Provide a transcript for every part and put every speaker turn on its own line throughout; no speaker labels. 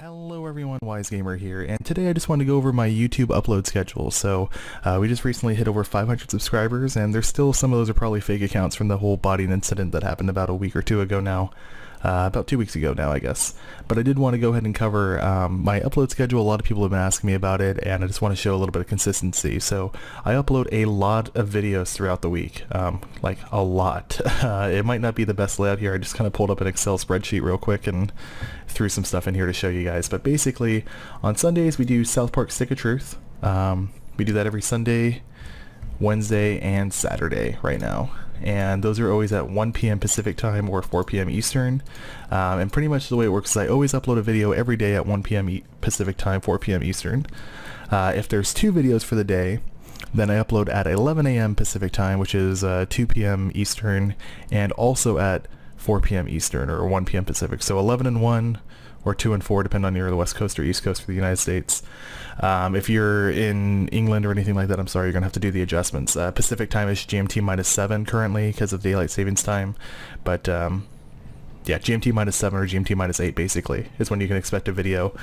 Hello everyone, Wise Gamer here, and today I just wanted to go over my YouTube upload schedule. So we just recently hit over 500 subscribers, and there's still some of those are probably fake accounts from the whole botting incident that happened about a week or two ago now. About 2 weeks ago now, I guess. But I did want to go ahead and cover my upload schedule. A lot of people have been asking me about it, and I just want to show a little bit of consistency. So I upload a lot of videos throughout the week, like a lot. It might not be the best layout here. I just kind of pulled up an Excel spreadsheet real quick and threw some stuff in here to show you guys. But basically, on Sundays we do South Park Stick of Truth. We do that every Sunday, Wednesday, and Saturday right now. And those are always at 1 p.m. Pacific time or 4 p.m. Eastern. And pretty much the way it works is I always upload a video every day at 1 p.m. Pacific time, 4 p.m. Eastern. If there's 2 videos for the day, then I upload at 11 a.m. Pacific time, which is 2 p.m. Eastern, and also at 4 p.m. Eastern or 1 p.m. Pacific. So 11 and 1 or 2 and 4, depending on you're the West Coast or East Coast for the United States. If you're in England or anything like that, I'm sorry, you're going to have to do the adjustments. Pacific time is GMT minus 7 currently because of daylight savings time. But yeah, GMT minus 7 or GMT minus 8 basically is when you can expect a video.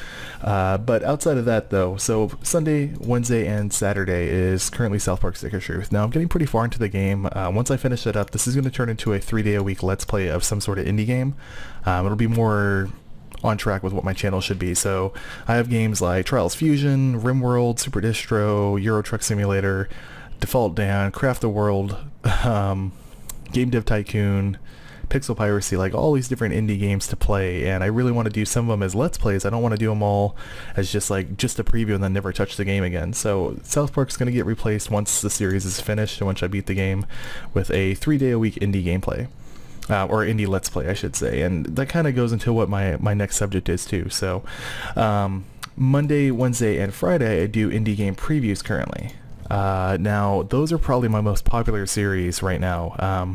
But outside of that though, so Sunday, Wednesday, and Saturday is currently South Park Stick of Truth. Now I'm getting pretty far into the game. Once I finish it up, this is going to turn into a 3-day-a-week Let's Play of some sort of indie game. It'll be more on track with what my channel should be. So I have games like Trials Fusion, RimWorld, Super Distro, Euro Truck Simulator, Default Dan, Craft the World, Game Dev Tycoon, Pixel Piracy, like all these different indie games to play, and I really want to do some of them as Let's Plays. I don't want to do them all as just a preview and then never touch the game again. So South Park's going to get replaced once the series is finished and once I beat the game with a 3-day-a-week indie gameplay. Or indie Let's Play, I should say, and that kind of goes into what my next subject is too. So Monday, Wednesday, and Friday I do indie game previews currently. Now those are probably my most popular series right now.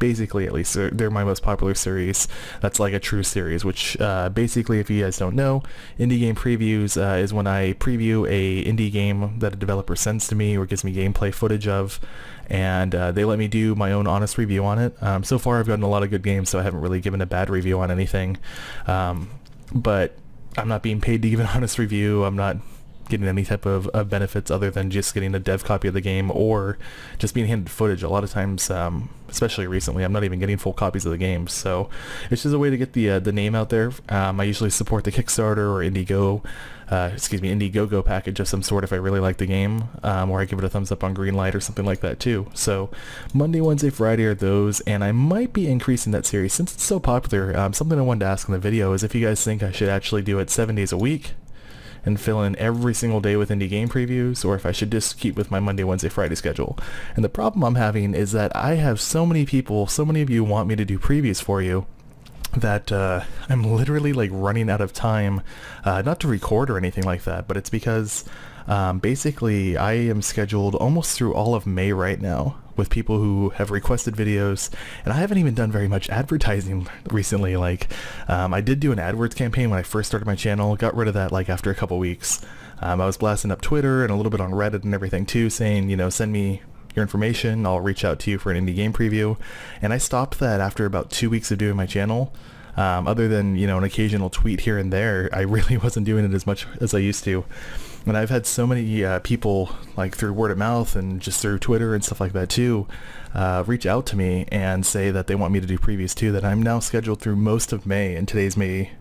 Basically, at least, they're my most popular series. That's like a true series, which basically, if you guys don't know, indie game previews is when I preview a indie game that a developer sends to me or gives me gameplay footage of, and they let me do my own honest review on it. So far I've gotten a lot of good games, so I haven't really given a bad review on anything. But I'm not being paid to give an honest review. I'm not getting any type of benefits other than just getting a dev copy of the game or just being handed footage. A lot of times, especially recently, I'm not even getting full copies of the game, so it's just a way to get the name out there. I usually support the Kickstarter or Indiegogo package of some sort if I really like the game, or I give it a thumbs up on Greenlight or something like that too. So Monday, Wednesday, Friday are those, and I might be increasing that series since it's so popular. Something I wanted to ask in the video is if you guys think I should actually do it 7 days a week and fill in every single day with indie game previews, or if I should just keep with my Monday, Wednesday, Friday schedule. And the problem I'm having is that I have so many people, so many of you want me to do previews for you, that I'm literally like running out of time, not to record or anything like that, but it's because basically I am scheduled almost through all of May right now with people who have requested videos, and I haven't even done very much advertising recently. Like I did do an AdWords campaign when I first started my channel, got rid of that like after a couple weeks. I was blasting up Twitter and a little bit on Reddit and everything too, saying, you know, send me your information, I'll reach out to you for an indie game preview. And I stopped that after about 2 weeks of doing my channel. Other than, you know, an occasional tweet here and there, I really wasn't doing it as much as I used to. And I've had so many people, like through word of mouth and just through Twitter and stuff like that too, reach out to me and say that they want me to do previews too, that I'm now scheduled through most of May, and today's May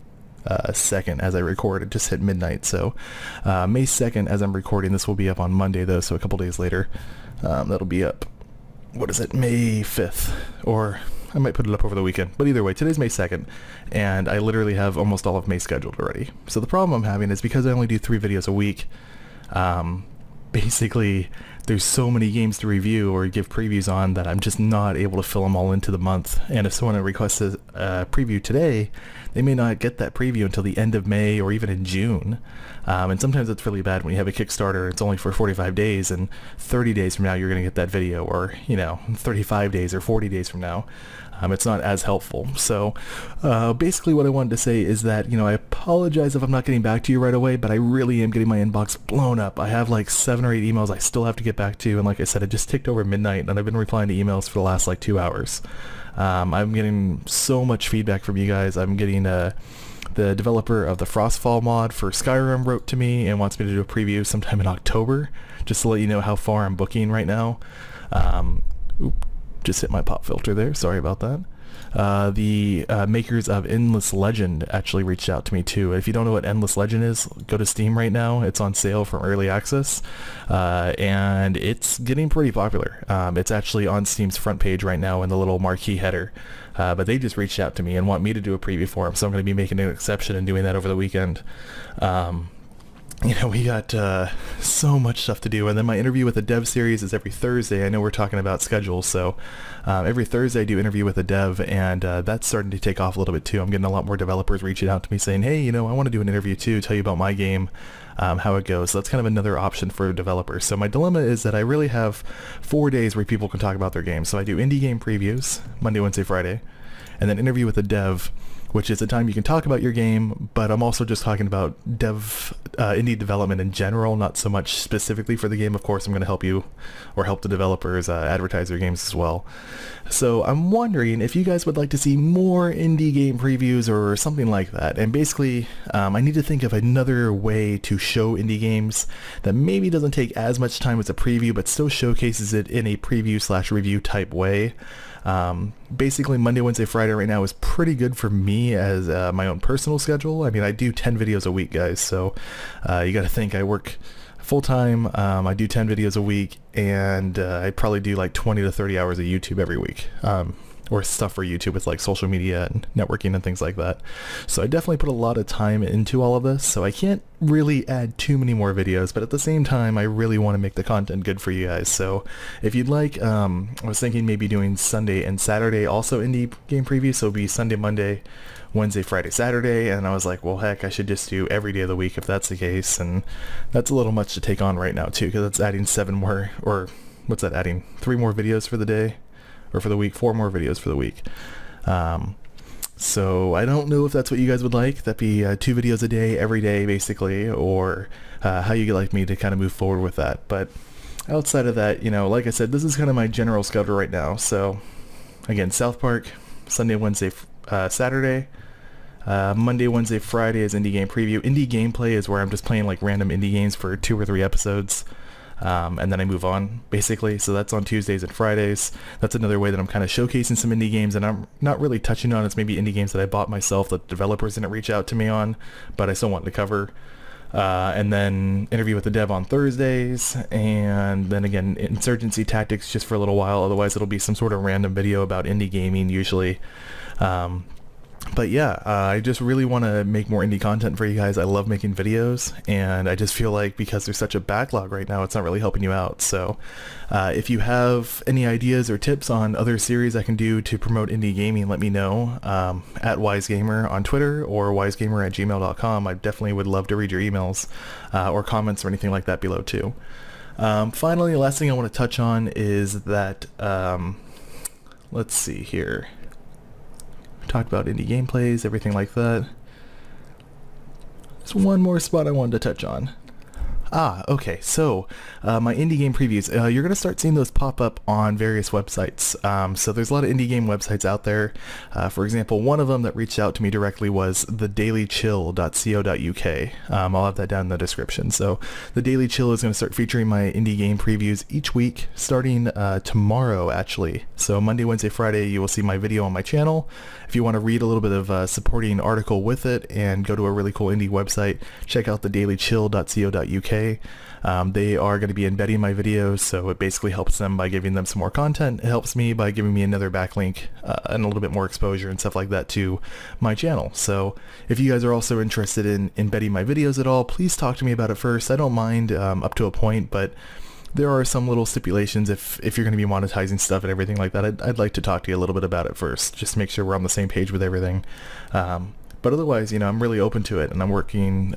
2nd as I record. It just hit midnight, so May 2nd as I'm recording. This will be up on Monday though, so a couple days later that'll be up. What is it, May 5th, or I might put it up over the weekend, but either way, today's May 2nd, and I literally have almost all of May scheduled already. So the problem I'm having is because I only do 3 videos a week, basically there's so many games to review or give previews on that I'm just not able to fill them all into the month. And if someone requests a preview today, they may not get that preview until the end of May or even in June. And sometimes it's really bad when you have a Kickstarter, it's only for 45 days, and 30 days from now you're going to get that video, or, you know, 35 days or 40 days from now. It's not as helpful. So basically what I wanted to say is that, you know, I apologize if I'm not getting back to you right away, but I really am getting my inbox blown up. I have like 7 or 8 emails I still have to get back to, and like I said, it just ticked over midnight, and I've been replying to emails for the last like 2 hours. I'm getting so much feedback from you guys. I'm getting the developer of the Frostfall mod for Skyrim, wrote to me and wants me to do a preview sometime in October, just to let you know how far I'm booking right now. Just hit my pop filter there, sorry about that. The makers of Endless Legend actually reached out to me too. If you don't know what Endless Legend is, go to Steam right now. It's on sale from early access, and it's getting pretty popular. It's actually on Steam's front page right now in the little marquee header, but they just reached out to me and want me to do a preview for them, so I'm going to be making an exception and doing that over the weekend. We got so much stuff to do, and then my interview with the dev series is every Thursday. I know we're talking about schedules, so every Thursday I do interview with a dev, and that's starting to take off a little bit too. I'm getting a lot more developers reaching out to me saying, hey, I want to do an interview too, tell you about my game, how it goes. So that's kind of another option for developers. So my dilemma is that I really have 4 days where people can talk about their games. So I do indie game previews, Monday, Wednesday, Friday, and then interview with a dev, which is a time you can talk about your game, but I'm also just talking about indie development in general, not so much specifically for the game. Of course, I'm going to help you or help the developers advertise their games as well. So I'm wondering if you guys would like to see more indie game previews or something like that. And basically, I need to think of another way to show indie games that maybe doesn't take as much time as a preview, but still showcases it in a preview/review type way. Basically Monday, Wednesday, Friday right now is pretty good for me as my own personal schedule. I mean, I do 10 videos a week, guys, so you got to think I work full-time. I do 10 videos a week, and I probably do like 20 to 30 hours of YouTube every week, or stuff for YouTube with like social media and networking and things like that. So I definitely put a lot of time into all of this, so I can't really add too many more videos, but at the same time I really want to make the content good for you guys. So if you'd like, I was thinking maybe doing Sunday and Saturday also indie game previews, so it'll be Sunday, Monday, Wednesday, Friday, Saturday, and I was like, well, heck, I should just do every day of the week if that's the case, and that's a little much to take on right now too, because it's adding 7 more, or what's that, adding 3 more videos for the day, or for the week, 4 more videos for the week. So I don't know if that's what you guys would like. That'd be 2 videos a day, every day, basically, or how you'd like me to kind of move forward with that. But outside of that, like I said, this is kind of my general schedule right now. So again, South Park, Sunday, Wednesday, Saturday. Monday, Wednesday, Friday is indie game preview. Indie gameplay is where I'm just playing like random indie games for 2 or 3 episodes. And then I move on, basically. So that's on Tuesdays and Fridays. That's another way that I'm kind of showcasing some indie games, and I'm not really touching on. It's maybe indie games that I bought myself that developers didn't reach out to me on, but I still want to cover. And then interview with the dev on Thursdays, and then again Insurgency Tactics just for a little while. Otherwise it'll be some sort of random video about indie gaming usually. But yeah, I just really want to make more indie content for you guys. I love making videos, and I just feel like because there's such a backlog right now, it's not really helping you out. So if you have any ideas or tips on other series I can do to promote indie gaming, let me know at WiseGamer on Twitter or wisegamer@gmail.com. I definitely would love to read your emails or comments or anything like that below too. Finally, the last thing I want to touch on is that, let's see here. Talked about indie gameplays, everything like that. There's one more spot I wanted to touch on. Okay, so my indie game previews, you're going to start seeing those pop up on various websites. So there's a lot of indie game websites out there. For example, one of them that reached out to me directly was thedailychill.co.uk. I'll have that down in the description. So the Daily Chill is going to start featuring my indie game previews each week, starting tomorrow actually. So Monday, Wednesday, Friday, you will see my video on my channel. If you want to read a little bit of a supporting article with it and go to a really cool indie website, check out thedailychill.co.uk. They are going to be embedding my videos, so it basically helps them by giving them some more content. It helps me by giving me another backlink and a little bit more exposure and stuff like that to my channel. So if you guys are also interested in embedding my videos at all, please talk to me about it first. I don't mind up to a point, but there are some little stipulations if you're going to be monetizing stuff and everything like that. I'd like to talk to you a little bit about it first, just to make sure we're on the same page with everything. But otherwise, I'm really open to it, and I'm working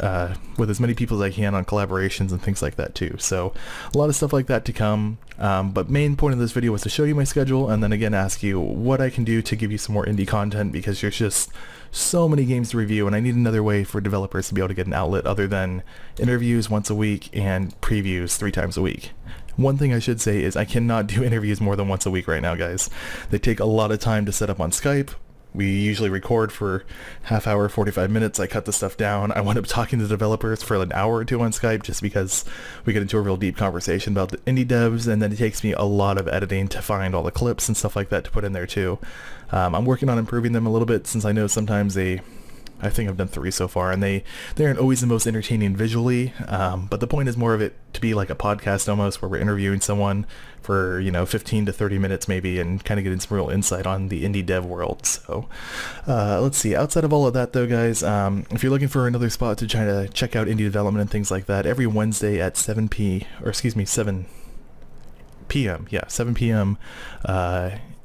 with as many people as I can on collaborations and things like that too. So a lot of stuff like that to come. But main point of this video was to show you my schedule, and then again ask you what I can do to give you some more indie content, because there's just so many games to review, and I need another way for developers to be able to get an outlet other than interviews once a week and previews 3 times a week. One thing I should say is I cannot do interviews more than once a week right now, guys. They take a lot of time to set up on Skype. we usually record for half hour, 45 minutes. I cut the stuff down. I wind up talking to developers for an hour or two on Skype just because we get into a real deep conversation about the indie devs, and then it takes me a lot of editing to find all the clips and stuff like that to put in there too. I'm working on improving them a little bit since I know sometimes I think I've done 3 so far, and they aren't always the most entertaining visually, but the point is more of it to be like a podcast almost, where we're interviewing someone for 15 to 30 minutes maybe, and kind of getting some real insight on the indie dev world. So let's see, outside of all of that though, guys, if you're looking for another spot to try to check out indie development and things like that, every Wednesday at 7 p.m. Yeah, 7 p.m.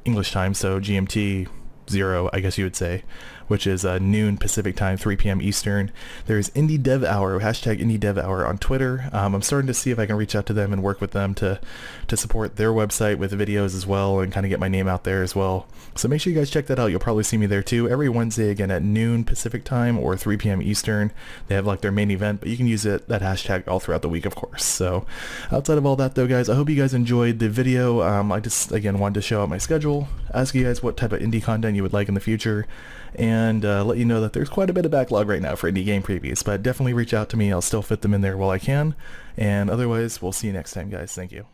English time, so GMT 0, I guess you would say, which is noon Pacific time, 3 p.m. Eastern. There's Indie Dev Hour, hashtag Indie Dev Hour on Twitter. I'm starting to see if I can reach out to them and work with them to support their website with videos as well, and kind of get my name out there as well. So make sure you guys check that out. You'll probably see me there too every Wednesday, again at noon Pacific time or 3 p.m. Eastern. They have like their main event, but you can use that hashtag all throughout the week, of course. So outside of all that though, guys, I hope you guys enjoyed the video. I just again wanted to show out my schedule, ask you guys what type of indie content you would like in the future, and let you know that there's quite a bit of backlog right now for indie game previews, but definitely reach out to me. I'll still fit them in there while I can, and otherwise we'll see you next time, guys. Thank you.